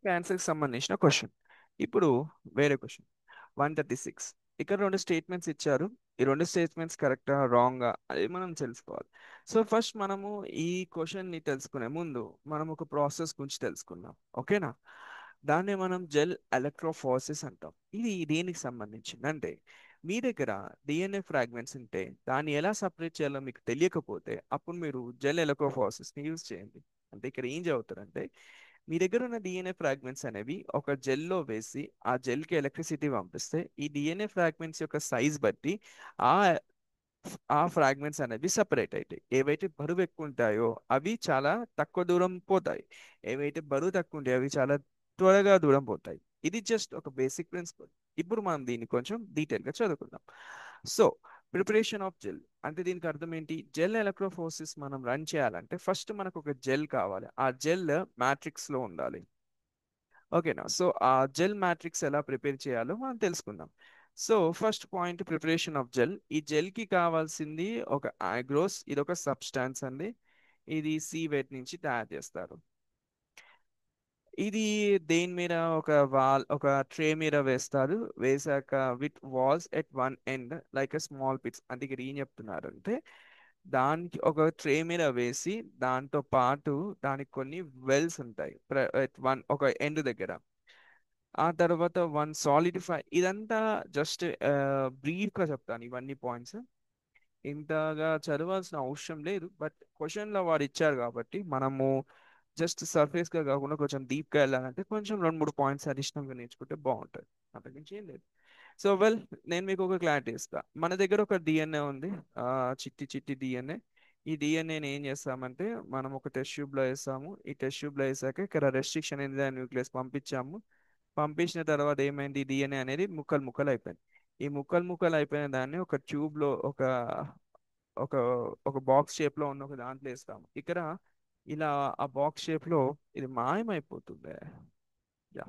క్యాన్సర్కి సంబంధించిన క్వశ్చన్. ఇప్పుడు వేరే క్వశ్చన్. 136. ఇక్కడ రెండు స్టేట్మెంట్స్ ఇచ్చారు. ఈ రెండు స్టేట్మెంట్స్ కరెక్టా రాంగా అది మనం తెలుసుకోవాలి. సో ఫస్ట్ మనము ఈ క్వశ్చన్ ని తెలుసుకునే ముందు మనం ఒక ప్రాసెస్ గురించి తెలుసుకుందాం. ఓకేనా? దాన్ని మనం జెల్ ఎలక్ట్రోఫోరెసిస్ అంటాం. ఇది దేనికి సంబంధించింది అంటే, మీ దగ్గర డిఎన్ఏ ఫ్రాగ్మెంట్స్ ఉంటే దాన్ని ఎలా సపరేట్ చేయాలో మీకు తెలియకపోతే అప్పుడు మీరు జెల్ ఎలక్ట్రోఫోరెసిస్ని యూజ్ చేయండి. అంటే ఇక్కడ ఏం చదువుతారంటే, మీ దగ్గర ఉన్న డిఎన్ఏ ఫ్రాగ్మెంట్స్ అనేవి ఒక జెల్లో వేసి ఆ జెల్కి ఎలక్ట్రిసిటీ పంపిస్తే ఈ డిఎన్ఏ ఫ్రాగ్మెంట్స్ యొక్క సైజ్ బట్టి ఆ ఆ ఫ్రాగ్మెంట్స్ అనేవి సపరేట్ అవుతాయి. ఏవైతే బరువు ఎక్కువ ఉంటాయో అవి చాలా తక్కువ దూరం పోతాయి. ఏవైతే బరువు తక్కువ ఉంటాయో అవి చాలా త్వరగా దూరం పోతాయి. ఇది జస్ట్ ఒక బేసిక్ ప్రిన్సిపల్. ఇప్పుడు మనం దీన్ని కొంచెం డీటెయిల్గా చదువుకుందాం. సో ప్రిపరేషన్ ఆఫ్ జెల్ అంటే దీనికి అర్థం ఏంటి? జెల్ ఎలక్ట్రోఫోరెసిస్ మనం రన్ చేయాలంటే ఫస్ట్ మనకు ఒక జెల్ కావాలి. ఆ జెల్ మ్యాట్రిక్స్ లో ఉండాలి. ఓకేనా? సో ఆ జెల్ మ్యాట్రిక్స్ ఎలా ప్రిపేర్ చేయాలో మనం తెలుసుకుందాం. So first point, preparation of gel. ఈ జెల్ కి కావాల్సింది ఒక ఆగ్రోస్. ఇది ఒక సబ్స్టాన్స్ అండి. ఇది సీవేట్ నుంచి తయారు చేస్తారు. ఇది దేని మీద ఒక ట్రే మీద వేస్తారు. వేసాక with walls at one end like a small pits. అంటే ఇక్కడ ఏం చెప్తున్నారు అంటే, దానికి ఒక ట్రే మీద వేసి దాంతో పాటు దానికి కొన్ని వెల్స్ ఉంటాయి ఒక ఎండ్ దగ్గర. ఆ తర్వాత వన్ సాలిడిఫై. ఇదంతా జస్ట్ బ్రీఫ్ గా చెప్తాను ఇవన్నీ పాయింట్స్. ఇంతగా చదవాల్సిన అవసరం లేదు, బట్ క్వశ్చన్ లో వాడు ఇచ్చారు కాబట్టి మనము జస్ట్ సర్ఫేస్ గా కాకుండా కొంచెం డీప్ గా వెళ్ళాలంటే కొంచెం రెండు మూడు పాయింట్స్ అడిషనల్ గా నేర్చుకుంటే బాగుంటుంది. అంతకుమించి ఏం లేదు. సో వెల్, నేను మీకు ఒక క్లారిటీ ఇస్తా. మన దగ్గర ఒక డిఎన్ఏ ఉంది. ఆ చిట్టి చిట్టి డిఎన్ఏ. ఈ డిఎన్ఏని ఏం చేస్తామంటే మనం ఒక టెస్ట్ ట్యూబ్ లో వేస్తాము. ఈ టెస్ట్ ట్యూబ్ లో వేసాక ఇక్కడ రెస్ట్రిక్షన్ అనేది న్యూక్లియస్ పంపించాము. పంపించిన తర్వాత ఏమైంది? డిఎన్ఏ అనేది ముక్కలు ముక్కలు అయిపోయింది. ఈ ముక్కలు ముక్కలు అయిపోయిన దాన్ని ఒక ట్యూబ్ లో ఒక ఒక బాక్స్ షేప్ లో ఉన్న ఒక దాంట్లో వేస్తాము. ఇక్కడ ఇలా ఆ బాక్స్ షేప్ లో ఇది మాయమైపోతుంది. యా.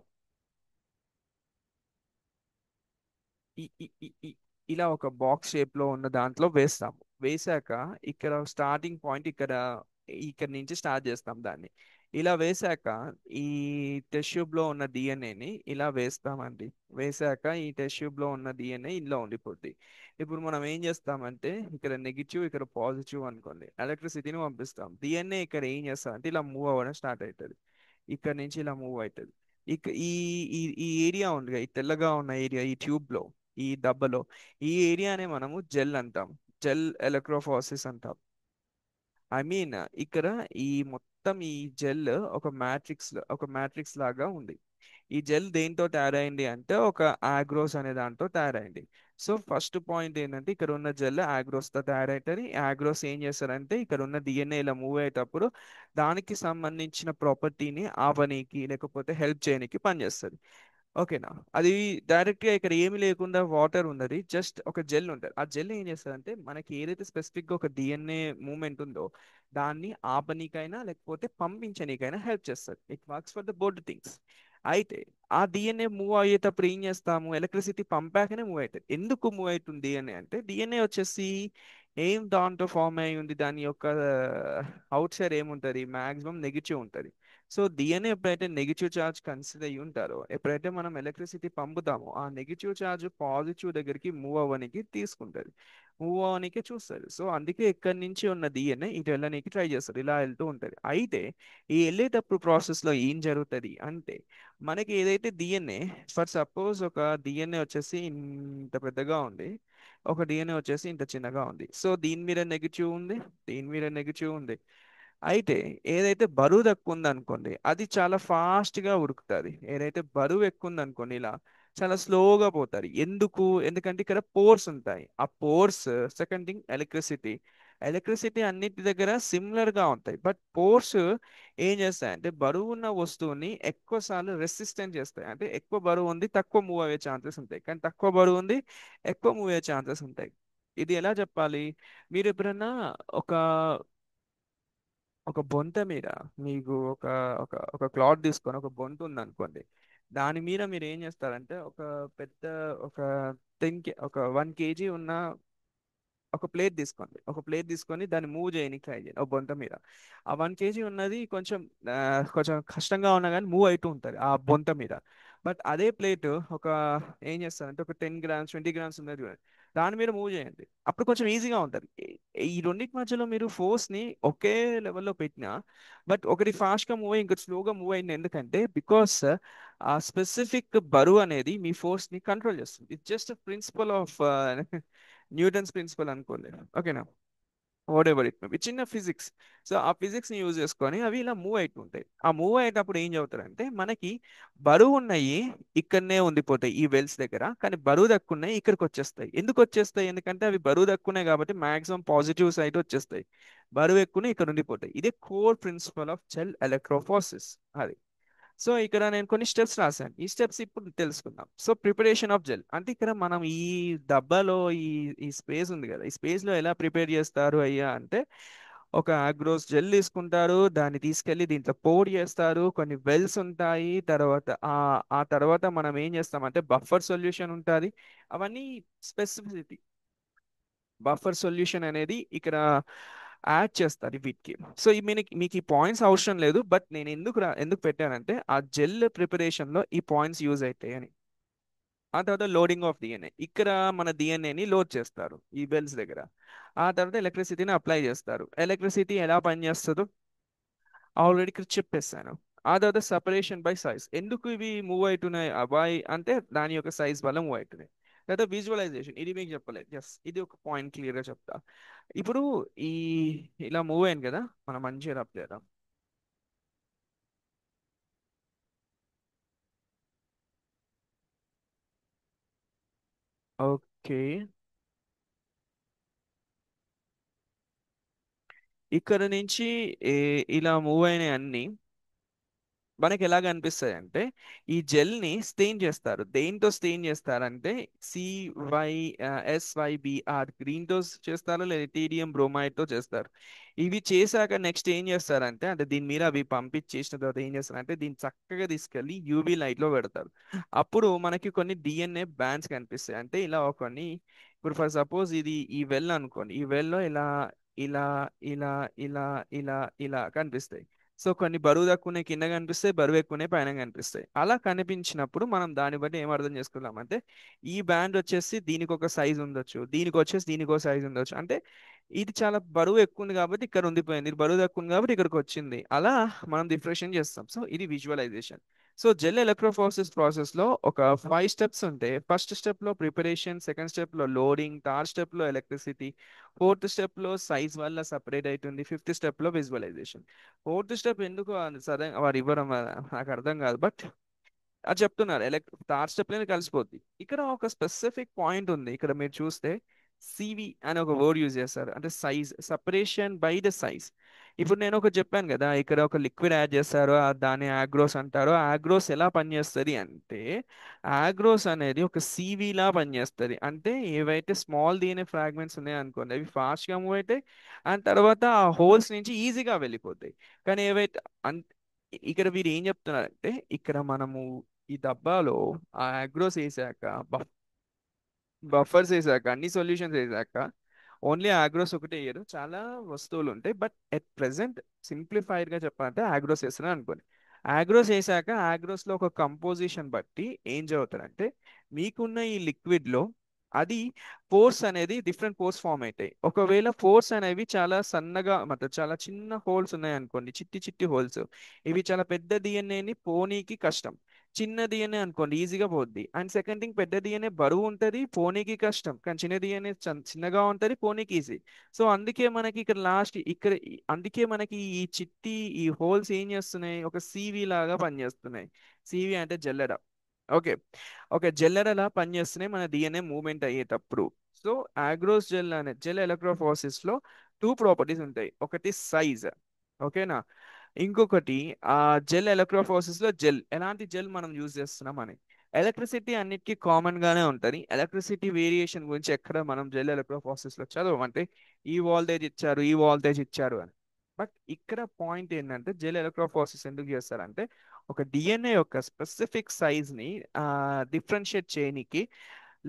ఈ ఈ ఈ ఈ- ఇలా ఒక బాక్స్ షేప్ లో ఉన్న దాంట్లో వేస్తాము. వేసాక ఇక్కడ స్టార్టింగ్ పాయింట్ ఇక్కడ నుంచి స్టార్ట్ చేస్తాం దాన్ని. ఇలా వేసాక ఈ టెస్ట్ ట్యూబ్ లో ఉన్న డిఎన్ఏని ఇలా వేస్తామండి. వేసాక ఈ టెస్ట్ ట్యూబ్ లో ఉన్న డిఎన్ఏ ఇలా ఉండిపోద్ది. ఇప్పుడు మనం ఏం చేస్తామంటే ఇక్కడ నెగిటివ్ ఇక్కడ పాజిటివ్ అనుకోండి, ఎలక్ట్రిసిటీని పంపిస్తాం. డిఎన్ఏ ఇక్కడ ఏం చేస్తాం అంటే ఇలా మూవ్ అవ్వడం స్టార్ట్ అవుతుంది. ఇక్కడ నుంచి ఇలా మూవ్ అవుతుంది. ఇక ఈ ఈ ఈ ఏరియా ఉంది, ఈ తెల్లగా ఉన్న ఏరియా, ఈ ట్యూబ్ లో, ఈ దెబ్బలో, ఈ ఏరియానే మనము జెల్ అంటాం. జెల్ ఎలక్ట్రోఫోరెసిస్ అంటాం. ఐ మీన్ ఇక్కడ ఈ మొత్తం ఈ జెల్ ఒక మ్యాట్రిక్స్ లాగా ఉంది. ఈ జెల్ దేంతో తయారైంది అంటే ఒక ఆగ్రోస్ అనే దాంతో తయారైంది. సో ఫస్ట్ పాయింట్ ఏంటంటే, ఇక్కడ ఉన్న జెల్ ఆగ్రోస్ తో తయారైతుంది. ఆగ్రోస్ ఏం చేస్తారంటే ఇక్కడ ఉన్న డిఎన్ఏ ఇలా మూవ్ అయ్యేటప్పుడు దానికి సంబంధించిన ప్రాపర్టీని ఆపనీకి లేకపోతే హెల్ప్ చేయనీకి పనిచేస్తుంది. ఓకేనా? అది డైరెక్ట్ గా ఇక్కడ ఏమి లేకుండా వాటర్ ఉన్నది, జస్ట్ ఒక జెల్ ఉంటుంది. ఆ జెల్ ఏం చేస్తుంది అంటే మనకి ఏదైతే స్పెసిఫిక్ గా ఒక డిఎన్ఏ మూమెంట్ ఉందో దాన్ని ఆపనీకైనా లేకపోతే పంపించనీకైనా హెల్ప్ చేస్తుంది. It works for the both things. అయితే ఆ డిఎన్ఏ మూవ్ అయ్యేటప్పుడు ఏం చేస్తాము? ఎలక్ట్రిసిటీ పంపాకనే మూవ్ అవుతుంది. ఎందుకు మూవ్ అవుతుంది డిఎన్ఏ అంటే, డిఎన్ఏ వచ్చేసి ఏం దాంట్లో ఫామ్ అయి ఉంది, దాని యొక్క అవుట్ సైడ్ ఏముంటది? మాక్సిమం నెగిటివ్ ఉంటది. సో డిఎన్ఏ ఎప్పుడైతే నెగిటివ్ ఛార్జ్ కన్సిడర్ అయ్యి ఉంటారో, ఎప్పుడైతే మనం ఎలక్ట్రిసిటీ పంపుతామో ఆ నెగిటివ్ ఛార్జ్ పాజిటివ్ దగ్గరికి మూవ్ అవ్వడానికి తీసుకుంటది, మూవ్ అవ్వడానికి చూస్తుంది. సో అందుకే ఇక్కడి నుంచి ఉన్న డిఎన్ఏ ఇటు వెళ్ళడానికి ట్రై చేస్తారు, ఇలా వెళ్తూ ఉంటది. అయితే ఈ వెళ్ళేటప్పుడు ప్రాసెస్ లో ఏం జరుగుతుంది అంటే, మనకి ఏదైతే డిఎన్ఏ, ఫర్ సపోజ్ ఒక డిఎన్ఏ వచ్చేసి ఇంత పెద్దగా ఉంది, ఒక డిఎన్ఏ వచ్చేసి ఇంత చిన్నగా ఉంది. సో దీని మీద నెగిటివ్ ఉంది, దీని మీద నెగిటివ్ ఉంది. అయితే ఏదైతే బరువు తక్కువ ఉంది అనుకోండి అది చాలా ఫాస్ట్ గా ఉరుకుతుంది. ఏదైతే బరువు ఎక్కువ ఉంది అనుకోండి ఇలా చాలా స్లోగా పోతారు. ఎందుకంటే ఇక్కడ పోర్స్ ఉంటాయి. ఆ pores, second thing electricity. Electricity అన్నిటి దగ్గర సిమిలర్ గా ఉంటాయి, బట్ పోర్స్ ఏం చేస్తాయంటే బరువు ఉన్న వస్తువుని ఎక్కువ సార్లు రెసిస్టెంట్ చేస్తాయి. అంటే ఎక్కువ బరువు ఉంది తక్కువ మూవ్ అయ్యే ఛాన్సెస్ ఉంటాయి, కానీ తక్కువ బరువు ఉంది ఎక్కువ మూవ్ అయ్యే ఛాన్సెస్ ఉంటాయి. ఇది ఎలా చెప్పాలి? మీరు ఎప్పుడన్నా ఒక ఒక బొంత మీద మీకు ఒక ఒక క్లాత్ తీసుకొని ఒక బొంత ఉంది అనుకోండి, దాని మీద మీరు ఏం చేస్తారంటే ఒక పెద్ద ఒక ఒక 1 kg ఉన్న ఒక ప్లేట్ తీసుకోండి, ఒక ప్లేట్ తీసుకొని దాన్ని మూవ్ చేయడానికి ట్రై చేయండి ఒక బొంత మీద. ఆ 1 kg ఉన్నది కొంచెం ఆ, కొంచెం కష్టంగా ఉన్నా కానీ మూవ్ అవుతూ ఉంటుంది ఆ బొంత మీద. బట్ అదే ప్లేట్ ఒక ఏం చేస్తారంటే ఒక 10 గ్రామ్స్ 20 గ్రామ్స్ ఉన్నది చూడండి, దాని మీద మూవ్ చేయండి, అప్పుడు కొంచెం ఈజీగా ఉంటుంది. ఈ రెండింటి మధ్యలో మీరు ఫోర్స్ ని ఒకే లెవెల్లో పెట్టినా, బట్ ఒకటి ఫాస్ట్ గా మూవ్ అయ్యి ఇంకొకటి స్లోగా మూవ్ అయింది ఎందుకంటే బికాస్ ఆ స్పెసిఫిక్ బరువు అనేది మీ ఫోర్స్ ని కంట్రోల్ చేస్తుంది. It's just principle of Newton's principle అనుకోండి. ఓకేనా, whatever it may be, చిన్న ఫిజిక్స్. సో ఆ ఫిజిక్స్ ని యూజ్ చేసుకొని అవి ఇలా మూవ్ అవుతుంటాయి. ఆ మూవ్ అయ్యేటప్పుడు ఏం చదువుతారంటే మనకి బరువు ఉన్నాయి ఇక్కడనే ఉండిపోతాయి ఈ వెల్స్ దగ్గర, కానీ బరువు దక్కున్నాయి ఇక్కడికి వచ్చేస్తాయి. ఎందుకు వచ్చేస్తాయి? ఎందుకంటే అవి బరువు దక్కున్నాయి కాబట్టి మాక్సిమం పాజిటివ్ సైడ్ వచ్చేస్తాయి, బరువు ఎక్కువ ఇక్కడ ఉండిపోతాయి. ఇదే core principal of gel electrophoresis. అది. సో ఇక్కడ నేను కొన్ని స్టెప్స్ రాశాను, ఈ స్టెప్స్ ఇప్పుడు తెలుసుకుందాం. సో ప్రిపరేషన్ ఆఫ్ జెల్ అంటే ఇక్కడ మనం ఈ డబ్బాలో ఈ ఈ స్పేస్ ఉంది కదా, ఈ స్పేస్ లో ఎలా ప్రిపేర్ చేస్తారు అయ్యా అంటే ఒక అగ్రోస్ జెల్ తీసుకుంటారు, దాన్ని తీసుకెళ్లి దీంట్లో పోర్ చేస్తారు, కొన్ని వెల్స్ ఉంటాయి, తర్వాత ఆ తర్వాత మనం ఏం చేస్తామంటే బఫర్ సొల్యూషన్ ఉంటుంది. అవన్నీ స్పెసిఫిసిటీ. బఫర్ సొల్యూషన్ అనేది ఇక్కడ యాడ్ చేస్తారు వీటికి. సో ఈ మీకు ఈ పాయింట్స్ అవసరం లేదు, బట్ నేను ఎందుకు పెట్టానంటే ఆ జెల్ ప్రిపరేషన్ లో ఈ పాయింట్స్ యూజ్ అవుతాయి అని. ఆ తర్వాత లోడింగ్ ఆఫ్ డిఎన్ఏ, ఇక్కడ మన డిఎన్ఏని లోడ్ చేస్తారు ఈ బెల్స్ దగ్గర. ఆ తర్వాత ఎలక్ట్రిసిటీని అప్లై చేస్తారు. ఎలక్ట్రిసిటీ ఎలా పనిచేస్తుందో ఆల్రెడీ ఇక్కడ చెప్పేస్తాను. ఆ తర్వాత సపరేషన్ బై సైజ్, ఎందుకు ఇవి మూవ్ అవుతున్నాయి అబ్బాయి అంటే దాని యొక్క సైజ్ వల్ల మూవ్ అవుతున్నాయి. లేదా విజువలైజేషన్, ఇది మీకు చెప్పలేదు, ఎస్ ఇది ఒక పాయింట్ క్లియర్ గా చెప్తా. ఇప్పుడు ఈ ఇలా మూవ్ అయింది కదా, మనం మంచిగా రబ్ చేద్దాం. ఓకే, ఇక్కడ నుంచి ఇలా మూవ్ అయినాయి అన్ని మనకి ఎలాగ అనిపిస్తాయి అంటే ఈ జెల్ ని స్టెయిన్ చేస్తారు. దేంతో స్టెయిన్ చేస్తారంటే SYBR గ్రీన్ తో చేస్తారు, లేదా టీడియం బ్రోమైడ్ తో చేస్తారు. ఇవి చేశాక నెక్స్ట్ ఏం చేస్తారంటే అంటే దీని మీద అవి పంపించేసిన తర్వాత ఏం చేస్తారంటే దీన్ని చక్కగా తీసుకెళ్లి యూవి లైట్ లో పెడతారు. అప్పుడు మనకి కొన్ని డిఎన్ఏ బ్యాండ్స్ కనిపిస్తాయి. అంటే ఇలా కొన్ని, ఇప్పుడు ఫర్ సపోజ్ ఇది ఈ వెల్ అనుకోండి, ఈ వెల్ లో ఇలా ఇలా ఇలా ఇలా ఇలా ఇలా కనిపిస్తాయి. సో కొన్ని బరువు తక్కువనే కింద కనిపిస్తాయి, బరువు ఎక్కువనే పైన కనిపిస్తాయి. అలా కనిపించినప్పుడు మనం దాన్ని బట్టి ఏం అర్థం చేసుకుందాం అంటే ఈ బ్యాండ్ వచ్చేసి దీనికి ఒక సైజ్ ఉండొచ్చు, దీనికి వచ్చేసి దీనికి ఒక సైజ్ ఉండొచ్చు. అంటే ఇది చాలా బరువు ఎక్కువ ఉంది కాబట్టి ఇక్కడ ఉండిపోయింది, ఇది బరువు తక్కువ ఉంది కాబట్టి ఇక్కడికి వచ్చింది. అలా మనం డిఫరెన్షియేట్ చేస్తాం. సో ఇది విజువలైజేషన్. సో జెల్ ఎలక్ట్రోఫోరెసిస్ ప్రాసెస్ లో ఒక 5 స్టెప్స్ ఉంటాయి. ఫస్ట్ స్టెప్ లో ప్రిపరేషన్, సెకండ్ స్టెప్ లో లోడింగ్, థర్డ్ స్టెప్ లో ఎలక్ట్రిసిటీ, ఫోర్త్ స్టెప్ లో సైజ్ వల్ల సపరేట్ అవుతుంది, ఫిఫ్త్ స్టెప్ లో విజువలైజేషన్. ఫోర్త్ స్టెప్ ఎందుకు సరే వారు ఇవ్వడం నాకు అర్థం కాదు, బట్ అది చెప్తున్నారు థర్డ్ స్టెప్ లోనే కలిసిపోద్ది. ఇక్కడ ఒక స్పెసిఫిక్ పాయింట్ ఉంది, ఇక్కడ మీరు చూస్తే సివి అని ఒక వర్డ్ యూజ్ చేస్తారు, అంటే size, separation by the size. ఇప్పుడు నేను ఒక చెప్పాను కదా, ఇక్కడ ఒక లిక్విడ్ యాడ్ చేస్తారు, దాన్ని ఆగ్రోస్ అంటారు. ఆగ్రోస్ ఎలా పనిచేస్తుంది అంటే ఆగ్రోస్ అనేది ఒక సివి లా పనిచేస్తుంది. అంటే ఏవైతే స్మాల్ డిఎన్ఏ ఫ్రాగ్మెంట్స్ ఉన్నాయో అనుకోండి, అవి ఫాస్ట్ గా మూవ్ అవుతాయి అండ్ తర్వాత ఆ హోల్స్ నుంచి ఈజీగా వెళ్ళిపోతాయి. కానీ ఏవైతే ఇక్కడ వీరు ఏం చెప్తున్నారంటే ఇక్కడ మనము ఈ డబ్బాలో ఆ అగ్రోస్ వేసాక బఫర్స్ వేసాక అన్ని సొల్యూషన్స్ వేసాక ఓన్లీ ఆగ్రోస్ ఒకటే వేయరు, చాలా వస్తువులు ఉంటాయి. బట్ ఎట్ ప్రెసెంట్ సింప్లిఫైడ్ గా చెప్పాలంటే ఆగ్రోస్ వేస్తున్నారు అనుకోండి. ఆగ్రోస్ వేసాక ఆగ్రోస్ లో ఒక కంపోజిషన్ బట్టి ఏం చదువుతారంటే మీకున్న ఈ లిక్విడ్ లో అది పోర్స్ అనేది డిఫరెంట్ పోర్స్ ఫామ్ అవుతాయి. ఒకవేళ పోర్స్ అనేవి చాలా సన్నగా मतलब చాలా చిన్న హోల్స్ ఉన్నాయి అనుకోండి, చిట్టి చిట్టి హోల్స్, ఇవి చాలా పెద్ద డిఎన్ఏని పోనీకి కష్టం. చిన్న డిఎన్ఏ అనుకోండి ఈజీగా పోద్ది. అండ్ సెకండ్ థింగ్, పెద్ద డిఎన్ఏ బరువు ఉంటది, పోనీకి కష్టం. కానీ చిన్న డిఎన్ఏ చిన్నగా ఉంటది, పోనీకి ఈజీ. సో అందుకే మనకి ఇక్కడ లాస్ట్ ఇక్కడ అందుకే మనకి ఈ చిట్టి ఈ హోల్స్ ఏం చేస్తున్నాయి, ఒక సివి లాగా పనిచేస్తున్నాయి. సివి అంటే జల్లెడ. ఓకే, ఓకే జల్లెడలా పనిచేస్తున్నాయి మన డిఎన్ఏ మూవ్మెంట్ అయ్యేటప్పుడు. సో ఆగ్రోస్ జెల్ అనే జెల్ ఎలక్ట్రోఫోరెసిస్ లో టూ ప్రాపర్టీస్ ఉంటాయి, ఒకటి సైజ్, ఓకేనా, ఇంకొకటి ఆ జెల్ ఎలక్ట్రోఫోరెసిస్ లో జెల్, ఎలాంటి జెల్ మనం యూజ్ చేస్తున్నాం అని. ఎలక్ట్రిసిటీ అన్నిటికీ కామన్ గానే ఉంటది, ఎలక్ట్రిసిటీ వేరియేషన్ గురించి ఎక్కడ మనం జెల్ ఎలక్ట్రోఫోరెసిస్ లో చదవమంటే ఈ వోల్టేజ్ ఇచ్చారు ఈ వోల్టేజ్ ఇచ్చారు అని. బట్ ఇక్కడ పాయింట్ ఏంటంటే జెల్ ఎలక్ట్రోఫోరెసిస్ ఎందుకు చేస్తారంటే ఒక డిఎన్ఏ యొక్క స్పెసిఫిక్ సైజ్ ని డిఫరెన్షియేట్ చేయనికి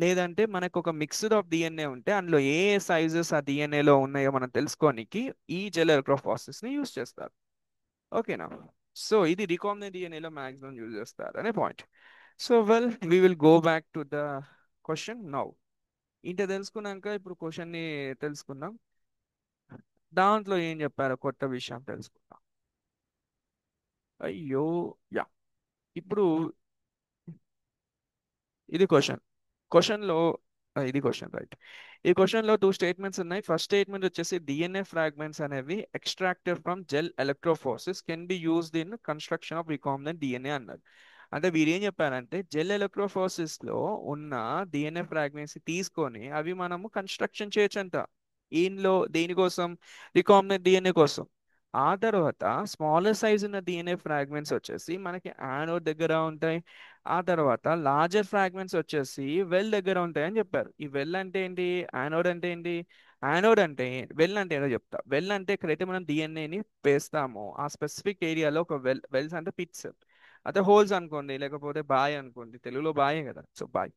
లేదంటే మనకు ఒక మిక్స్డ్ ఆఫ్ డిఎన్ఏ ఉంటే అందులో ఏ సైజెస్ ఆ డిఎన్ఏలో ఉన్నాయో మనం తెలుసుకోనికి ఈ జెల్ ఎలక్ట్రోఫారెసిస్ ని యూస్ చేస్తారు. ఓకేనా? సో ఇది రికాంబినెంట్ డిఎన్ఏలో మాక్సిమం యూజ్ చేస్తారు అనే point. So well we will go back to the question now. ఇంత తెలుసుకున్నాక ఇప్పుడు క్వశ్చన్ ని తెలుసుకుందాం. దాంట్లో ఏం చెప్పారో కొత్త విషయం తెలుసుకుందాం. అయ్యో, యా. ఇప్పుడు ఇది క్వశ్చన్. క్వశ్చన్లో ఇది క్వశ్చన్, రైట్? ఈ క్వశ్చన్లో టూ స్టేట్మెంట్స్ ఉన్నాయి. ఫస్ట్ స్టేట్మెంట్ వచ్చేసి డిఎన్ఏ ఫ్రాగ్మెంట్స్ అనేవి extracted from gel electrophoresis can be used in construction of recombinant DNA అన్నారు. అంటే వీరు ఏం చెప్పారంటే జెల్ ఎలక్ట్రోఫోర్సిస్ లో ఉన్న డిఎన్ఏ ఫ్రాగ్మెంట్స్ తీసుకొని అవి మనము కన్స్ట్రక్షన్ చేయొచ్చంట. ఈయనలో దేనికోసం? రికాంబినెంట్ డిఎన్ఏ కోసం. ఆ తర్వాత స్మాలర్ సైజ్ ఉన్న డిఎన్ఏ ఫ్రాగ్మెంట్స్ వచ్చేసి మనకి యానోడ్ దగ్గర ఉంటాయి. ఆ తర్వాత లార్జర్ ఫ్రాగ్మెంట్స్ వచ్చేసి వెల్ దగ్గర ఉంటాయి అని చెప్పారు. ఈ వెల్ అంటే ఏంటి? యానోడ్ అంటే ఏంటి? యానోడ్ అంటే వెల్ అంటే ఏంటో చెప్తా. వెల్ అంటే ఎక్కడైతే మనం డిఎన్ఏని వేస్తామో ఆ స్పెసిఫిక్ ఏరియాలో ఒక వెల్స్ అంటే పిట్స్, అదే హోల్స్ అనుకోండి, లేకపోతే బాయ్ అనుకోండి, తెలుగులో బాయే కదా, సో బాయ్.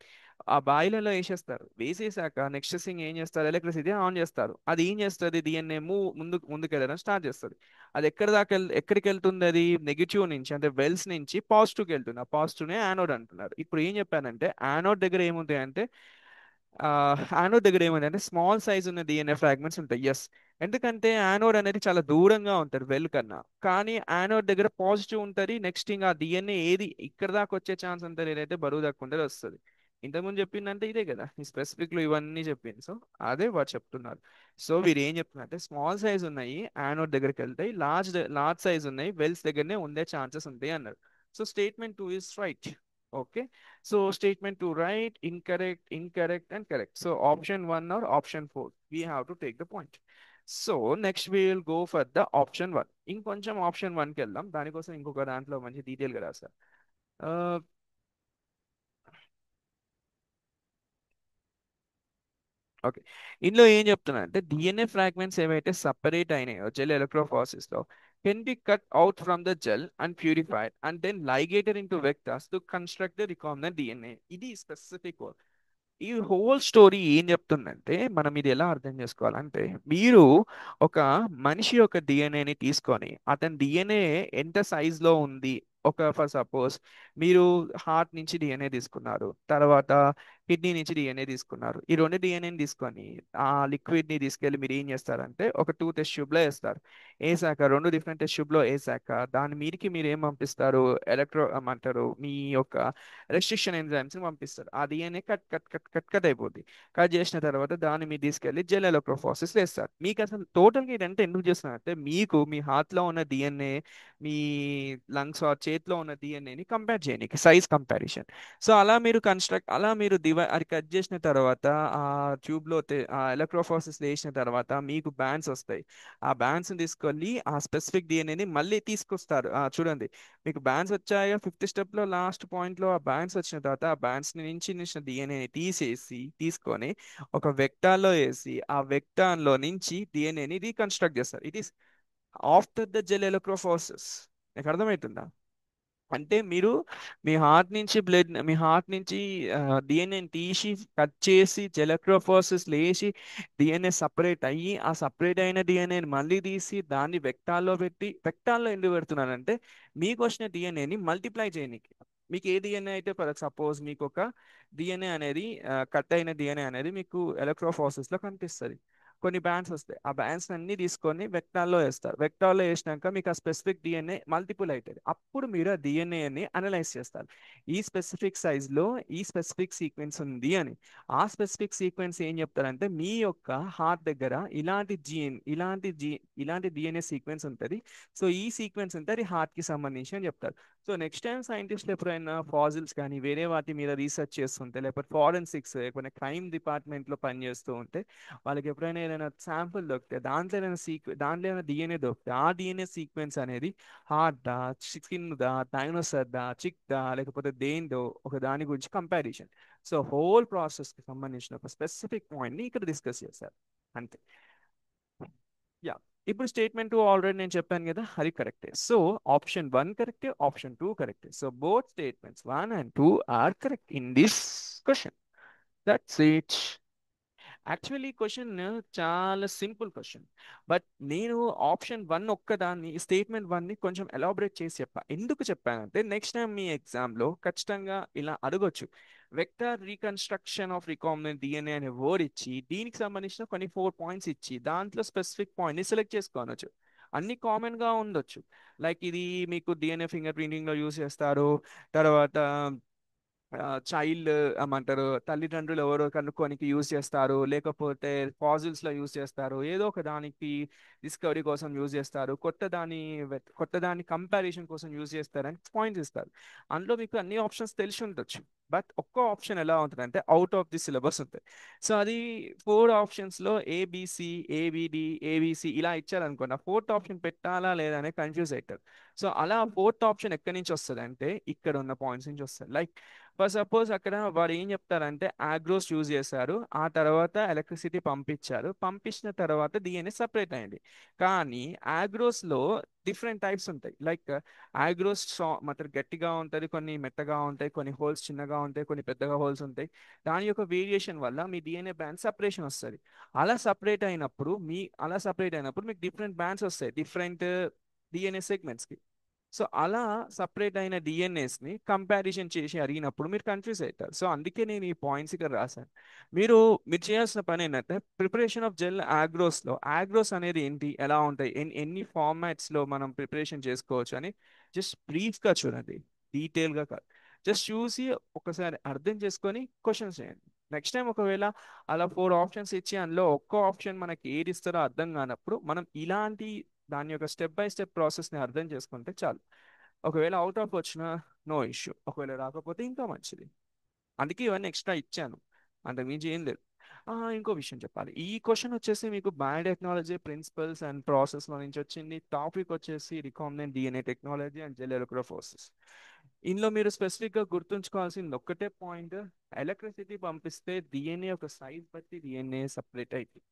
ఆ బాయిలలో వేసేస్తారు. వేసేసాక నెక్స్ట్ థింగ్ ఏం చేస్తారు? ఎలక్ట్రిసిటీ ఆన్ చేస్తారు. అది ఏం చేస్తుంది? డిఎన్ఏ ముందుకు వెళ్ళడం స్టార్ట్ చేస్తుంది. అది ఎక్కడికి వెళ్తుంది? అది నెగిటివ్ నుంచి అంటే వెల్స్ నుంచి పాజిటివ్కి వెళ్తుంది. ఆ పాజిటివ్నే యానోడ్ అంటున్నారు. ఇప్పుడు ఏం చెప్పానంటే యానోడ్ దగ్గర ఏముంటాయి అంటే యానోడ్ దగ్గర ఏముంది అంటే స్మాల్ సైజ్ ఉన్న డిఎన్ఏ ఫ్రాగ్మెంట్స్ ఉంటాయి. ఎస్, ఎందుకంటే యానోడ్ అనేది చాలా దూరంగా ఉంటుంది వెల్ కన్నా. కానీ యానోడ్ దగ్గర పాజిటివ్ ఉంటుంది. నెక్స్ట్ ఇంకా డిఎన్ఏ ఏది ఇక్కడ దాకా వచ్చే ఛాన్స్ ఉంటుంది, ఏదైతే బరువు దాకా ఉంటుందో వస్తుంది. ఇంతకుముందు చెప్పిందంటే ఇదే కదా, ఈ స్పెసిఫిక్ లో ఇవన్నీ చెప్పింది. సో అదే వాడు చెప్తున్నారు. సో వీరు ఏం చెప్తున్నారంటే స్మాల్ సైజ్ ఉన్నాయి యానోడ్ దగ్గరికి వెళ్తాయి, లార్జ్ సైజ్ ఉన్నాయి వెల్స్ దగ్గరనే ఉండే ఛాన్సెస్ ఉంటాయి అన్నారు. So statement two is right. Okay. So statement two, right, incorrect, incorrect, and correct. So option one or option four, we have to take the point. So next we will go for the option one. ఇంకొంచెం option one కి వెళ్దాం. దానికోసం ఇంకొక దాంట్లో మంచి detail గా రాస్తా. Okay. ఇందులో ఏం చెప్తున్నా అంటే డిఎన్ఏ ఫ్రాగ్మెంట్స్ ఏవైతే సపరేట్ అయినాయో జెల్ ఎలక్ట్రోఫారెసిస్ లో can be cut out from the gel and purified and then ligated into vectors to construct the recombinant DNA. ఇది స్పెసిఫిక్. ఈ హోల్ స్టోరీ ఏం చెప్తుందంటే మనం ఇది ఎలా అర్థం చేసుకోవాలంటే మీరు ఒక మనిషి యొక్క డిఎన్ఏని తీసుకొని అతని డిఎన్ఏ ఎంత size లో ఉంది, ఒక ఫర్ సపోజ్ మీరు హార్ట్ నుంచి డిఎన్ఏ తీసుకున్నారు, తర్వాత కిడ్నీ నుంచి డిఎన్ఏ తీసుకున్నారు. ఈ రెండు డిఎన్ఏని తీసుకొని ఆ లిక్విడ్ ని తీసుకెళ్లి మీరు ఏం చేస్తారంటే ఒక టెస్ట్ ట్యూబ్ లో వేస్తారు. వేసాక రెండు డిఫరెంట్ టెస్ట్ ట్యూబ్ లో వేసాక దాని మీదకి మీరు ఏం పంపిస్తారు? ఏమంటారు, మీ యొక్క రెస్ట్రిక్షన్ ఎంజైమ్స్ ని పంపిస్తారు. ఆ DNA cut cut cut cut cut అయిపోద్ది. కట్ చేసిన తర్వాత దాన్ని మీరు తీసుకెళ్లి జెల్ ఎలక్ట్రోఫోరెసిస్ వేస్తారు. మీకు అసలు టోటల్ గా ఇదంతా ఎందుకు చేస్తున్నారంటే మీకు మీ హార్ట్ లో ఉన్న డిఎన్ఏ మీ లంగ్స్ ఆ చేతిలో ఉన్న డిఎన్ఏని కంపేర్ చేయడానికి సైజ్ కంపారిజన్. సో అలా మీరు అది కట్ చేసిన తర్వాత ఆ ట్యూబ్ లో ఆ ఎలక్ట్రోఫోరెసిస్ వేసిన తర్వాత మీకు బ్యాండ్స్ వస్తాయి. ఆ బ్యాండ్స్ తీసుకెళ్ళి ఆ స్పెసిఫిక్ డిఎన్ఏని మళ్ళీ తీసుకొస్తారు. చూడండి, మీకు బ్యాన్స్ వచ్చాయో ఫిఫ్త్ స్టెప్ లో లాస్ట్ పాయింట్ లో ఆ బ్యాన్స్ వచ్చిన తర్వాత ఆ బ్యాన్స్ నుంచి డిఎన్ఏ తీసుకొని ఒక వెక్టార్ లో వేసి ఆ వెక్టార్ లో నుంచి డిఎన్ఏని రీకన్స్ట్రక్ట్ చేస్తారు. It is after the gel electrophoresis. మీకు అర్థమవుతుందా? అంటే మీరు మీ హార్ట్ నుంచి డిఎన్ఏని తీసి కట్ చేసి జెలక్ట్రోఫోరెసిస్ లేసి డిఎన్ఏ సపరేట్ అయ్యి ఆ సపరేట్ అయిన డిఎన్ఏని మళ్ళీ తీసి దాన్ని వెక్టార్లో పెట్టి, వెక్టార్లో ఎందుకు పెడుతున్నానంటే మీకు వచ్చిన డిఎన్ఏని మల్టిప్లై చేయడానికి. మీకు ఏ డిఎన్ఏ అయితే ఫర్ సపోజ్ మీకు ఒక డిఎన్ఏ అనేది కట్ అయిన డిఎన్ఏ అనేది మీకు ఎలక్ట్రోఫోరెసిస్ లో కనిపిస్తుంది. కొన్ని బ్యాండ్స్ వస్తాయి. ఆ బ్యాండ్స్ అన్ని తీసుకొని వెక్టార్లో వేస్తారు. వెక్టార్లో వేసినాక మీకు ఆ స్పెసిఫిక్ డిఎన్ఏ మల్టిపుల్ అవుతుంది. అప్పుడు మీరు ఆ డిఎన్ఏని అనలైజ్ చేస్తారు. ఈ స్పెసిఫిక్ సైజ్ లో ఈ స్పెసిఫిక్ సీక్వెన్స్ ఉంది అని. ఆ స్పెసిఫిక్ సీక్వెన్స్ ఏం చెప్తారంటే మీ యొక్క హార్ట్ దగ్గర ఇలాంటి డిఎన్ఏ సీక్వెన్స్ ఉంటుంది. సో ఈ సీక్వెన్స్ ఉంటే అది హార్ట్ కి సంబంధించి అని చెప్తారు. సో నెక్స్ట్ టైం సైంటిస్ట్ ఎప్పుడైనా ఫాజిల్స్ కానీ వేరే వాటి మీద రీసెర్చ్ చేస్తుంటే, లేకపోతే ఫారెన్సిక్స్ లేకపోతే క్రైమ్ డిపార్ట్మెంట్ లో పనిచేస్తూ ఉంటే వాళ్ళకి ఎప్పుడైనా ఏదైనా శాంపుల్ దొరికితే దాంట్లో ఏదైనా డిఎన్ఏ దొరికితే ఆ డిఎన్ఏ సీక్వెన్స్ అనేది హార్ట్ దా, స్కిన్ దా, డైనోసర్ దా, చిక్ దా, లేకపోతే దేందో ఒక దాని గురించి కంపారిజన్. సో హోల్ ప్రాసెస్ కి సంబంధించిన ఒక స్పెసిఫిక్ పాయింట్ ని ఇక్కడ డిస్కస్ చేశారు. అంతే. యా. ఇప్పుడు స్టేట్మెంట్ టూ ఆల్రెడీ నేను చెప్పాను కదా, అది కరెక్టే. సో ఆప్షన్ వన్ కరెక్టే, ఆప్షన్ టూ కరెక్టే. So both statements one and two are correct in this question. That's it. Actually question చాలా సింపుల్ క్వశ్చన్, బట్ నేను ఆప్షన్ 1 ఒక్కదాన్ని, స్టేట్మెంట్ 1ని కొంచెం ఎలాబరేట్ చేసి చెప్పా. ఎందుకు చెప్పానంటే నెక్స్ట్ టైం మీ ఎగ్జామ్లో ఖచ్చితంగా ఇలా అడగొచ్చు. Vector reconstruction of recombinant DNA అనే వర్డ్ ఇచ్చి దీనికి సంబంధించిన కొన్ని 4 పాయింట్స్ ఇచ్చి దాంట్లో స్పెసిఫిక్ పాయింట్ని సెలెక్ట్ చేసుకోవచ్చు. అన్ని కామన్గా ఉండొచ్చు. లైక్ ఇది మీకు డిఎన్ఏ ఫింగర్ ప్రింటింగ్లో యూస్ చేస్తారు, తర్వాత చైల్డ్ ఏమంటారు తల్లిదండ్రులు ఎవరో కనుక్కోనికి యూజ్ చేస్తారు, లేకపోతే ఫాజిల్స్ లో యూజ్ చేస్తారు, ఏదో ఒక దానికి డిస్కవరీ కోసం యూజ్ చేస్తారు, కొత్త దాని కంపారిజన్ కోసం యూజ్ చేస్తారని పాయింట్స్ ఇస్తారు. అందులో మీకు అన్ని ఆప్షన్స్ తెలిసి ఉండొచ్చు, బట్ ఒక్క ఆప్షన్ ఎలా ఉంటుంది అంటే అవుట్ ఆఫ్ ది సిలబస్ ఉంటుంది. సో అది 4 ఆప్షన్స్ లో ఏబిసి, ఏబిడి, ఏబిసి ఇలా ఇచ్చారనుకోండి, ఆ ఫోర్త్ ఆప్షన్ పెట్టాలా లేదా అనే కన్ఫ్యూజ్ అవుతారు. సో అలా ఫోర్త్ ఆప్షన్ ఎక్కడి నుంచి వస్తుంది అంటే ఇక్కడ ఉన్న పాయింట్స్ నుంచి వస్తుంది. లైక్ ఫర్ సపోజ్ అక్కడ వాడు ఏం చెప్తారంటే ఆగ్రోస్ యూజ్ చేశారు, ఆ తర్వాత ఎలక్ట్రిసిటీ పంపించారు, పంపించిన తర్వాత డిఎన్ఏ సపరేట్ అయింది. కానీ ఆగ్రోస్ లో డిఫరెంట్ టైప్స్ ఉంటాయి. లైక్ ఆగ్రోస్ మాత్రం గట్టిగా ఉంటుంది, కొన్ని మెత్తగా ఉంటాయి, కొన్ని హోల్స్ చిన్నగా ఉంటాయి, కొన్ని పెద్దగా హోల్స్ ఉంటాయి. దాని యొక్క వేరియేషన్ వల్ల మీ డిఎన్ఏ బ్యాండ్ సపరేషన్ వస్తుంది. అలా సపరేట్ అయినప్పుడు మీకు డిఫరెంట్ బ్యాండ్స్ వస్తాయి, డిఫరెంట్ డిఎన్ఏ సెగ్మెంట్స్కి. సో అలా సపరేట్ అయిన డిఎన్ఏస్ని కంపారిజన్ చేసి అడిగినప్పుడు మీరు కన్ఫ్యూజ్ అవుతారు. సో అందుకే నేను ఈ పాయింట్స్ ఇక్కడ రాశాను. మీరు చేయాల్సిన పని ఏంటంటే ప్రిపరేషన్ ఆఫ్ జెల్ ఆగ్రోస్లో ఆగ్రోస్ అనేది ఏంటి, ఎలా ఉంటాయి, ఎన్ని ఫార్మాట్స్లో మనం ప్రిపరేషన్ చేసుకోవచ్చు అని జస్ట్ బ్రీఫ్గా చూడండి, డీటెయిల్గా కాదు. జస్ట్ చూసి ఒకసారి అర్థం చేసుకొని క్వశ్చన్స్ చేయండి. నెక్స్ట్ టైం ఒకవేళ అలా 4 ఆప్షన్స్ ఇచ్చి అందులో ఒక్క ఆప్షన్ మనకి ఏది ఇస్తారో అర్థం కానప్పుడు మనం ఇలాంటి దాని యొక్క స్టెప్ బై స్టెప్ ప్రాసెస్ని అర్థం చేసుకుంటే చాలు. ఒకవేళ అవుట్ ఆఫ్ వచ్చినా నో ఇష్యూ, ఒకవేళ రాకపోతే ఇంకా మంచిది. అందుకే ఇవన్నీ ఎక్స్ట్రా ఇచ్చాను, అంతకుమించి ఏం లేదు. ఇంకో విషయం చెప్పాలి, ఈ క్వశ్చన్ వచ్చేసి మీకు బయోటెక్నాలజీ ప్రిన్సిపల్స్ అండ్ ప్రాసెస్లో నుంచి వచ్చింది. టాపిక్ వచ్చేసి recombinant DNA technology and gel electrophoresis. ఇందులో మీరు స్పెసిఫిక్గా గుర్తుంచుకోవాల్సింది ఒక్కటే పాయింట్, ఎలక్ట్రిసిటీ పంపిస్తే డిఎన్ఏ ఒక సైజ్ బట్టి డిఎన్ఏ సపరేట్ అవుతుంది.